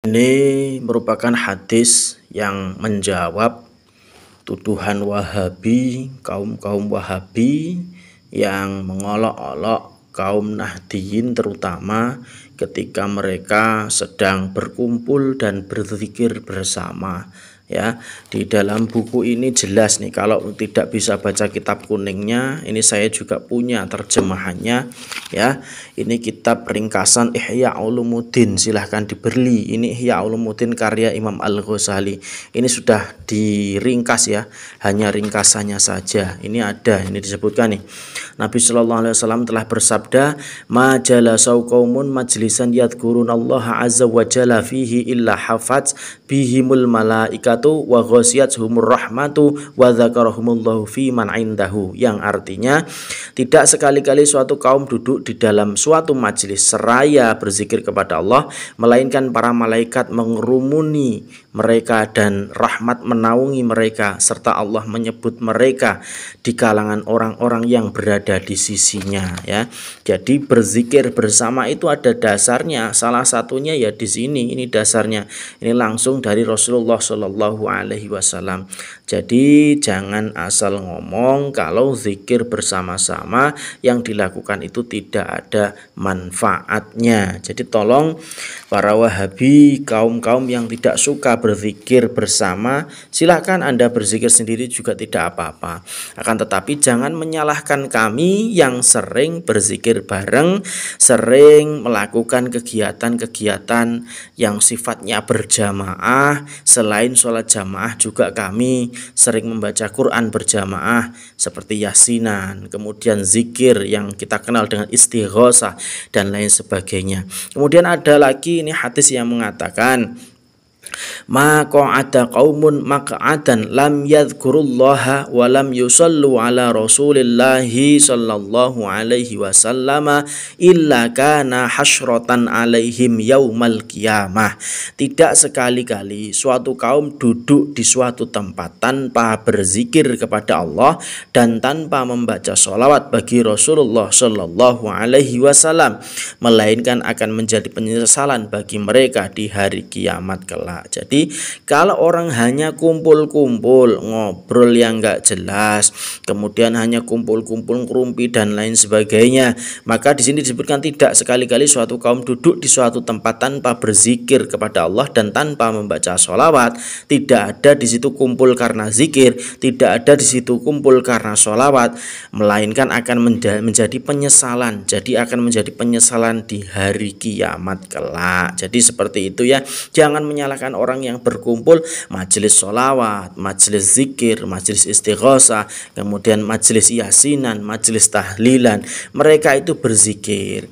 Ini merupakan hadis yang menjawab tuduhan Wahabi, kaum Wahabi yang mengolok-olok kaum Nahdiyin terutama ketika mereka sedang berkumpul dan berzikir bersama. Ya, di dalam buku ini jelas nih, kalau tidak bisa baca kitab kuningnya, ini saya juga punya terjemahannya ya. Ini kitab ringkasan Ihya Ulumuddin, silahkan dibeli. Ini Ihya Ulumuddin karya Imam Al-Ghazali. Ini sudah diringkas ya, hanya ringkasannya saja. Ini ada, ini disebutkan nih. Nabi Shallallahu Alaihi Wasallam telah bersabda, "Majalasau qaumun majlisan yadhkurunallaha azza wa jalla fihi illa hafaz bihimul malaikatu wa ghasyiyatuhumur rahmatu wa dzakarahumullahu fi man indahu," yang artinya tidak sekali-kali suatu kaum duduk di dalam suatu majelis seraya berzikir kepada Allah, melainkan para malaikat mengerumuni mereka dan rahmat menaungi mereka, serta Allah menyebut mereka di kalangan orang-orang yang berada di sisinya ya. Jadi berzikir bersama itu ada dasarnya, salah satunya ya di sini, ini dasarnya. Ini langsung dari Rasulullah Shallallahu Alaihi Wasallam. Jadi jangan asal ngomong kalau zikir bersama-sama yang dilakukan itu tidak ada manfaatnya. Jadi tolong para Wahabi, kaum-kaum yang tidak suka berzikir bersama, silakan Anda berzikir sendiri juga tidak apa-apa. Akan tetapi jangan menyalahkan kami yang sering berzikir bareng, sering melakukan kegiatan-kegiatan yang sifatnya berjamaah. Selain sholat jamaah juga kami sering membaca Quran berjamaah seperti yasinan, kemudian zikir yang kita kenal dengan istighosah dan lain sebagainya. Kemudian ada lagi ini hadis yang mengatakan, "Ma qa'ada qaumun maq'adan lam yadhkurullaha wa lam yusallu ala rasulillahi sallallahu alaihi wasallam illa kana hasyratan alaihim yaumal qiyamah." Tidak sekali-kali suatu kaum duduk di suatu tempat tanpa berzikir kepada Allah dan tanpa membaca sholawat bagi Rasulullah sallallahu alaihi wasallam, melainkan akan menjadi penyesalan bagi mereka di hari kiamat kelak. Jadi kalau orang hanya kumpul-kumpul ngobrol yang nggak jelas, kemudian hanya kumpul-kumpul ngerumpi dan lain sebagainya, maka di sini disebutkan tidak sekali-kali suatu kaum duduk di suatu tempat tanpa berzikir kepada Allah dan tanpa membaca sholawat. Tidak ada di situ kumpul karena zikir, tidak ada di situ kumpul karena sholawat, melainkan akan menjadi penyesalan. Jadi akan menjadi penyesalan di hari kiamat kelak. Jadi seperti itu ya. Jangan menyalahkan orang yang berkumpul majelis sholawat, majelis zikir, majelis istighosah, kemudian majelis yasinan, majelis tahlilan. Mereka itu berzikir.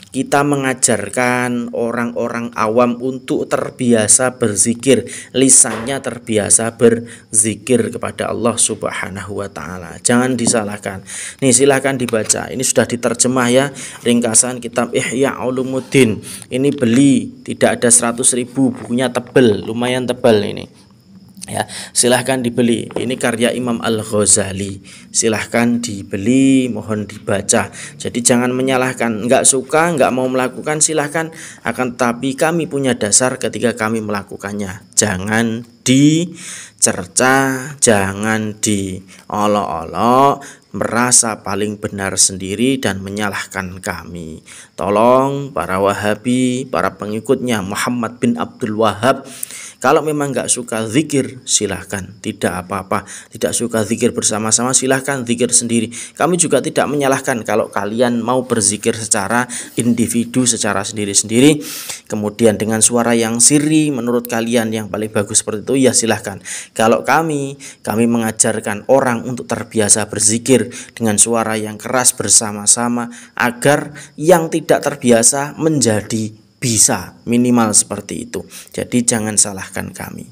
Kita mengajarkan orang-orang awam untuk terbiasa berzikir, lisannya terbiasa berzikir kepada Allah Subhanahu wa taala. Jangan disalahkan. Nih silahkan dibaca. Ini sudah diterjemah ya, ringkasan kitab Ihya Ulumuddin. Ini beli, tidak ada 100.000, bukunya tebel, lumayan tebal ini. Ya, silahkan dibeli. Ini karya Imam Al-Ghazali. Silahkan dibeli, mohon dibaca. Jadi jangan menyalahkan, nggak suka, nggak mau melakukan, silahkan. Akan tetapi kami punya dasar ketika kami melakukannya. Jangan dicerca, jangan diolok-olok, merasa paling benar sendiri dan menyalahkan kami. Tolong para Wahabi, para pengikutnya Muhammad bin Abdul Wahab, kalau memang nggak suka zikir silahkan, tidak apa-apa. Tidak suka zikir bersama-sama silahkan zikir sendiri. Kami juga tidak menyalahkan kalau kalian mau berzikir secara individu, secara sendiri-sendiri, kemudian dengan suara yang sirri menurut kalian yang paling bagus seperti itu, ya silahkan. Kalau kami mengajarkan orang untuk terbiasa berzikir dengan suara yang keras bersama-sama agar yang tidak terbiasa menjadi bisa, minimal seperti itu. Jadi jangan salahkan kami.